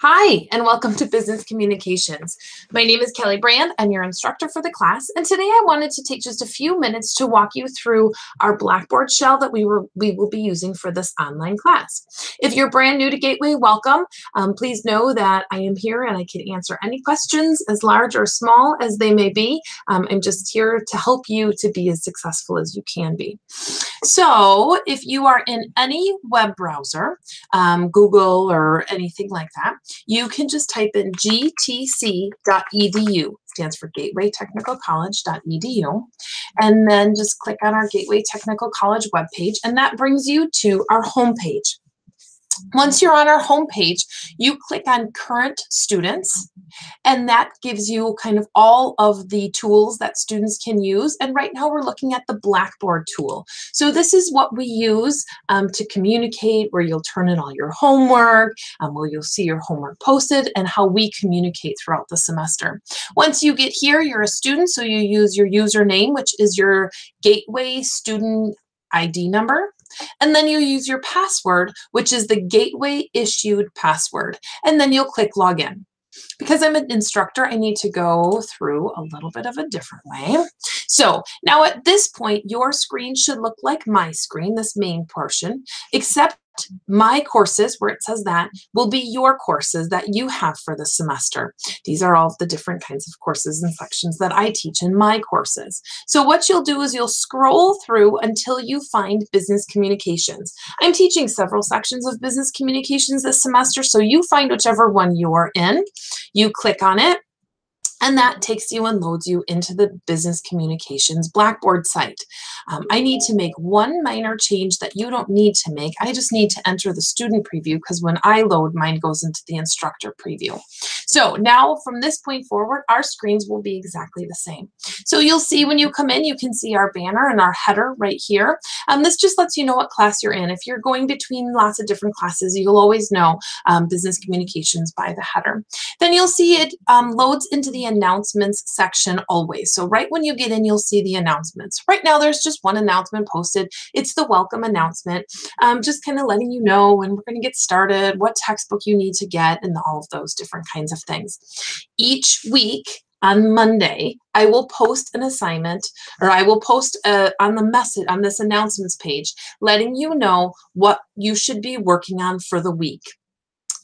Hi, and welcome to Business Communications. My name is Kelly Brand. I'm your instructor for the class, and today I wanted to take just a few minutes to walk you through our Blackboard shell that we will be using for this online class. If you're brand new to Gateway, welcome. Please know that I am here and I can answer any questions, as large or small as they may be. I'm just here to help you to be as successful as you can be. So if you are in any web browser, Google or anything like that, you can just type in gtc.edu, stands for Gateway Technical College.edu, and then just click on our Gateway Technical College webpage, and that brings you to our homepage. Once you're on our homepage, you click on Current Students, and that gives you kind of all of the tools that students can use. And right now we're looking at the Blackboard tool. So this is what we use to communicate, where you'll turn in all your homework, where you'll see your homework posted, and how we communicate throughout the semester. Once you get here, you're a student, so you use your username, which is your Gateway student ID number. And then you use your password, which is the Gateway issued password. And then you'll click login. Because I'm an instructor, I need to go through a little bit of a different way. So now at this point, your screen should look like my screen, this main portion, except my courses, where it says that, will be your courses that you have for the semester. These are all the different kinds of courses and sections that I teach in my courses. So what you'll do is you'll scroll through until you find business communications. I'm teaching several sections of business communications this semester, so you find whichever one you're in, you click on it, and that takes you and loads you into the Business Communications Blackboard site. I need to make one minor change that you don't need to make. I just need to enter the student preview, because when I load, mine goes into the instructor preview. So now from this point forward, our screens will be exactly the same. So you'll see when you come in, you can see our banner and our header right here. This just lets you know what class you're in. If you're going between lots of different classes, you'll always know Business Communications by the header. Then you'll see it loads into the announcements section always. So right when you get in, you'll see the announcements. Right now, there's just one announcement posted. It's the welcome announcement, just kind of letting you know when we're going to get started, what textbook you need to get, and all of those different kinds of things. Each week, on Monday, I will post an assignment, or I will post on the message on this announcements page, letting you know what you should be working on for the week.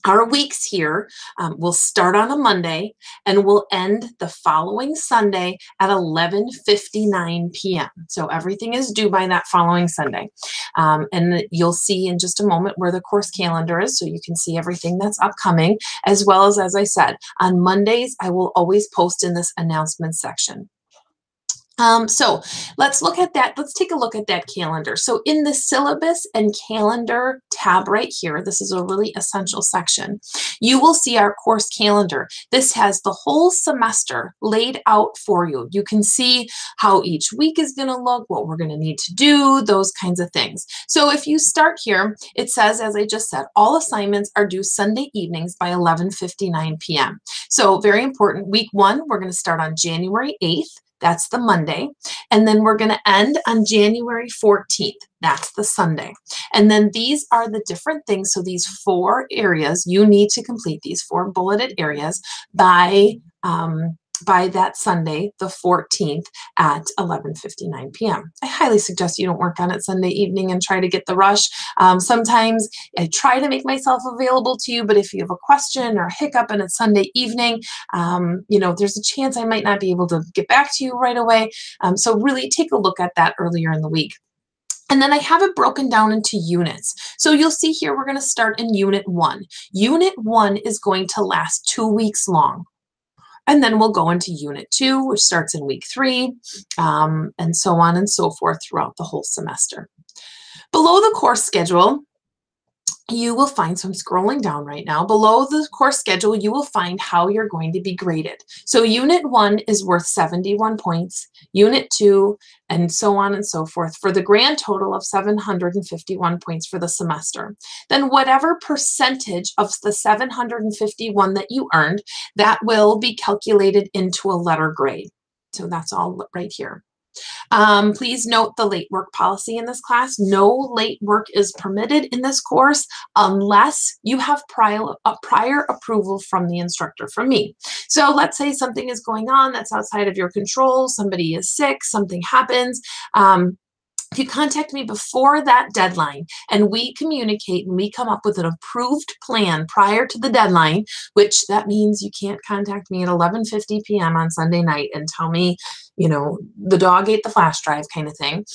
Our weeks here will start on a Monday and will end the following Sunday at 11:59 p.m. So everything is due by that following Sunday. And you'll see in just a moment where the course calendar is, so you can see everything that's upcoming, as well as I said, on Mondays, I will always post in this announcement section. So let's look at that. Let's take a look at that calendar. So in the syllabus and calendar tab right here, this is a really essential section, you will see our course calendar. This has the whole semester laid out for you. You can see how each week is going to look, what we're going to need to do, those kinds of things. So if you start here, it says, as I just said, all assignments are due Sunday evenings by 11:59 p.m. So very important. Week 1, we're going to start on January 8th. That's the Monday. And then we're going to end on January 14th. That's the Sunday. And then these are the different things. So these 4 areas, you need to complete these 4 bulleted areas by that Sunday, the 14th at 11:59 p.m. I highly suggest you don't work on it Sunday evening and try to get the rush. Sometimes I try to make myself available to you, but if you have a question or hiccup and it's Sunday evening, there's a chance I might not be able to get back to you right away. So really take a look at that earlier in the week. And then I have it broken down into units. So you'll see here, we're going to start in Unit 1. Unit 1 is going to last 2 weeks long. And then we'll go into Unit 2, which starts in week 3, and so on and so forth throughout the whole semester. Below the course schedule, you will find, so I'm scrolling down right now, below the course schedule, you will find how you're going to be graded. So Unit 1 is worth 71 points, Unit 2, and so on and so forth, for the grand total of 751 points for the semester. Then whatever percentage of the 751 that you earned, that will be calculated into a letter grade. So that's all right here. Please note the late work policy in this class. No late work is permitted in this course unless you have prior approval from the instructor, from me. So let's say something is going on that's outside of your control, somebody is sick, something happens. If you contact me before that deadline and we communicate and we come up with an approved plan prior to the deadline, which that means you can't contact me at 11:50 p.m. on Sunday night and tell me, the dog ate the flash drive kind of thing.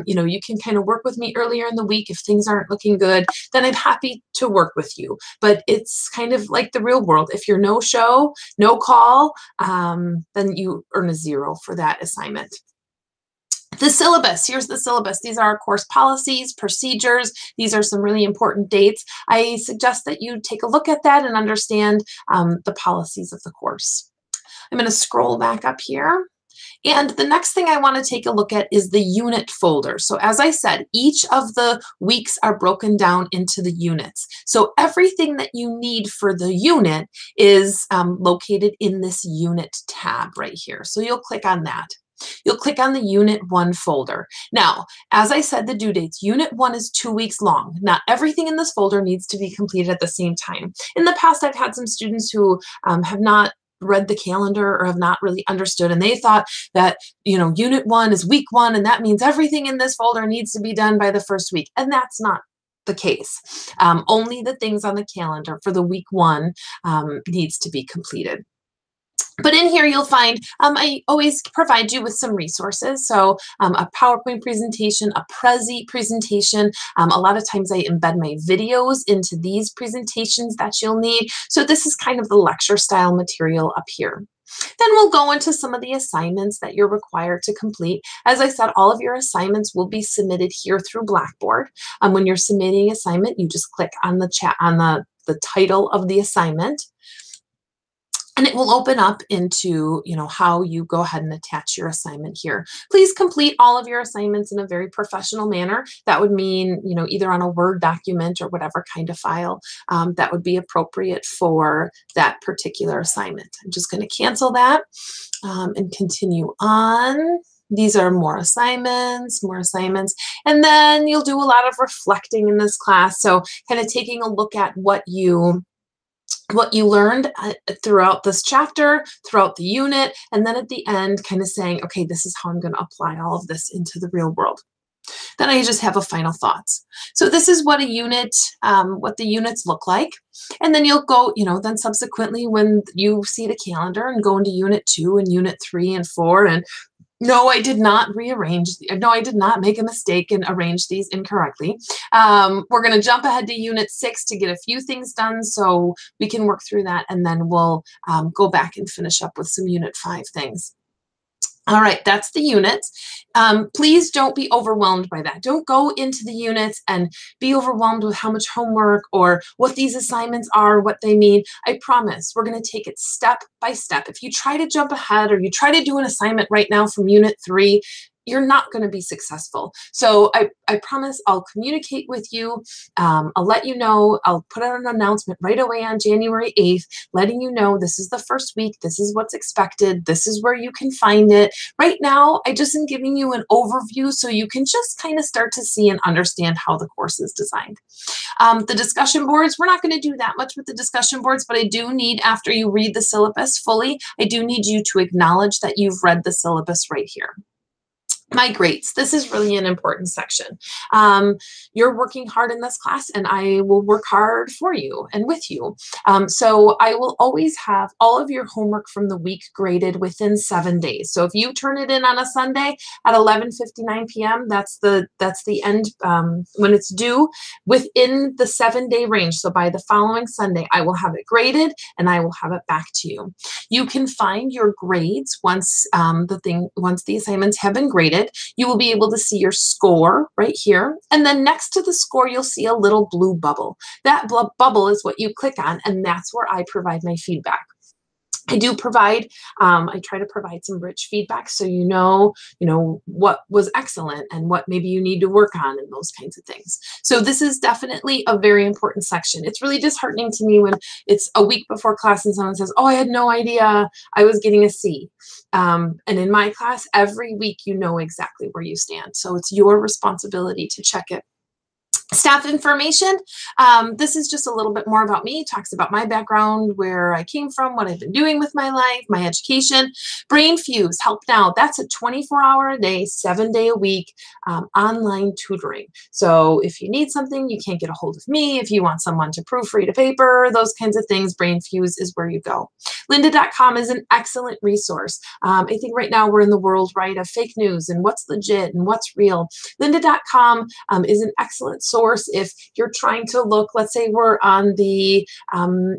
You can kind of work with me earlier in the week if things aren't looking good, then I'm happy to work with you. But it's kind of like the real world. If you're no show, no call, then you earn a 0 for that assignment. The syllabus, here's the syllabus. These are our course policies, procedures. These are some really important dates. I suggest that you take a look at that and understand the policies of the course. I'm going to scroll back up here. And the next thing I want to take a look at is the unit folder. So as I said, each of the weeks are broken down into the units. So everything that you need for the unit is located in this unit tab right here. So you'll click on that. You'll click on the Unit 1 folder. Now, as I said, the due dates, Unit 1 is 2 weeks long. Not everything in this folder needs to be completed at the same time. In the past, I've had some students who have not read the calendar or have not really understood, and they thought that, Unit 1 is week 1, and that means everything in this folder needs to be done by the first week, and that's not the case. Only the things on the calendar for the week 1 needs to be completed. But in here, you'll find I always provide you with some resources. So a PowerPoint presentation, a Prezi presentation. A lot of times I embed my videos into these presentations that you'll need. So this is kind of the lecture style material up here. Then we'll go into some of the assignments that you're required to complete. As I said, all of your assignments will be submitted here through Blackboard. When you're submitting an assignment, you just click on the chat on the title of the assignment. And it will open up into, how you go ahead and attach your assignment here. Please complete all of your assignments in a very professional manner. That would mean, either on a Word document or whatever kind of file that would be appropriate for that particular assignment. I'm just going to cancel that and continue on. These are more assignments, and then you'll do a lot of reflecting in this class. So kind of taking a look at what you learned throughout this chapter, throughout the unit, and then at the end kind of saying, okay, this is how I'm going to apply all of this into the real world. Then I just have a final thoughts. So this is what a unit, what the units look like. And then you'll go, then subsequently when you see the calendar and go into Unit 2 and Unit 3 and 4 and no, I did not rearrange. No, I did not make a mistake and arrange these incorrectly. We're going to jump ahead to Unit 6 to get a few things done so we can work through that, and then we'll go back and finish up with some Unit 5 things. All right, that's the units. Please don't be overwhelmed by that. Don't go into the units and be overwhelmed with how much homework or what these assignments are, what they mean. I promise we're going to take it step by step. If you try to jump ahead or you try to do an assignment right now from Unit 3, you're not going to be successful. So I promise I'll communicate with you. I'll let you know. I'll put out an announcement right away on January 8th, letting you know this is the first week. This is what's expected. This is where you can find it. Right now, I just am giving you an overview so you can just kind of start to see and understand how the course is designed. The discussion boards, we're not going to do that much with the discussion boards, but I do need, after you read the syllabus fully, I do need you to acknowledge that you've read the syllabus right here. My grades. This is really an important section. You're working hard in this class, and I will work hard for you and with you. So I will always have all of your homework from the week graded within 7 days. So if you turn it in on a Sunday at 11:59 p.m., that's the end when it's due within the 7-day range. So by the following Sunday, I will have it graded and I will have it back to you. You can find your grades once the assignments have been graded. You will be able to see your score right here. And then next to the score, you'll see a little blue bubble. That bubble is what you click on, and that's where I provide my feedback. I do provide, I try to provide some rich feedback so you know what was excellent and what maybe you need to work on and those kinds of things. So this is definitely a very important section. It's really disheartening to me when it's a week before class and someone says, oh, I had no idea I was getting a C. And in my class, every week you know exactly where you stand. So it's your responsibility to check it. Staff information. This is just a little bit more about me. It talks about my background, where I came from, what I've been doing with my life, my education. Brain Fuse, Help Now. That's a 24-hour a day, 7-day a week online tutoring. So if you need something, you can't get a hold of me. If you want someone to proofread a paper, those kinds of things, Brain Fuse is where you go. Lynda.com is an excellent resource. I think right now we're in the world, right, of fake news and what's legit and what's real. Lynda.com is an excellent source if you're trying to look, let's say we're on the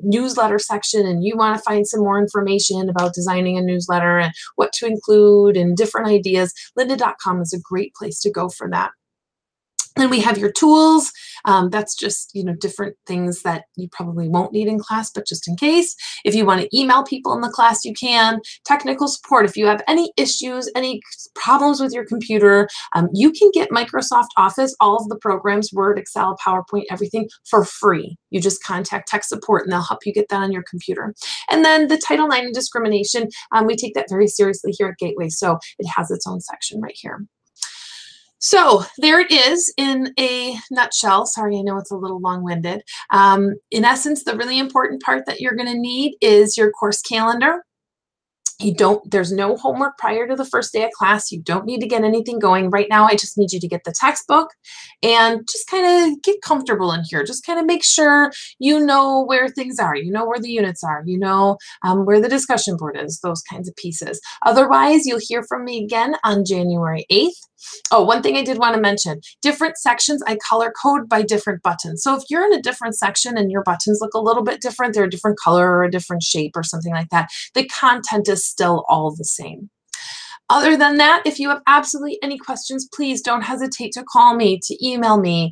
newsletter section and you want to find some more information about designing a newsletter and what to include and different ideas. Lynda.com is a great place to go for that. Then we have your tools. That's just, different things that you probably won't need in class, but just in case. If you want to email people in the class, you can. Technical support. If you have any issues, any problems with your computer, you can get Microsoft Office, all of the programs, Word, Excel, PowerPoint, everything for free. You just contact tech support and they'll help you get that on your computer. And then the Title IX and discrimination, we take that very seriously here at Gateway, so it has its own section right here. So there it is in a nutshell. Sorry, I know it's a little long-winded. In essence, the really important part that you're going to need is your course calendar. There's no homework prior to the first day of class. You don't need to get anything going. Right now, I just need you to get the textbook and just kind of get comfortable in here. Just kind of make sure you know where things are. You know where the units are. You know where the discussion board is, those kinds of pieces. Otherwise, you'll hear from me again on January 8th. Oh, one thing I did want to mention, different sections I color code by different buttons. So if you're in a different section and your buttons look a little bit different, they're a different color or a different shape or something like that, the content is still all the same. Other than that, if you have absolutely any questions, please don't hesitate to call me, to email me.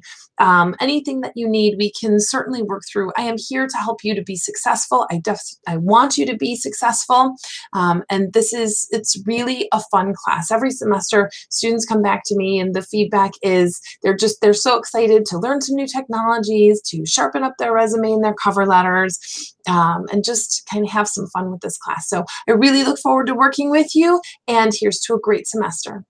Anything that you need, we can certainly work through. I am here to help you to be successful. I want you to be successful. And it's really a fun class. Every semester, students come back to me and the feedback is they're so excited to learn some new technologies, to sharpen up their resume and their cover letters, and just kind of have some fun with this class. So I really look forward to working with you, and here's to a great semester.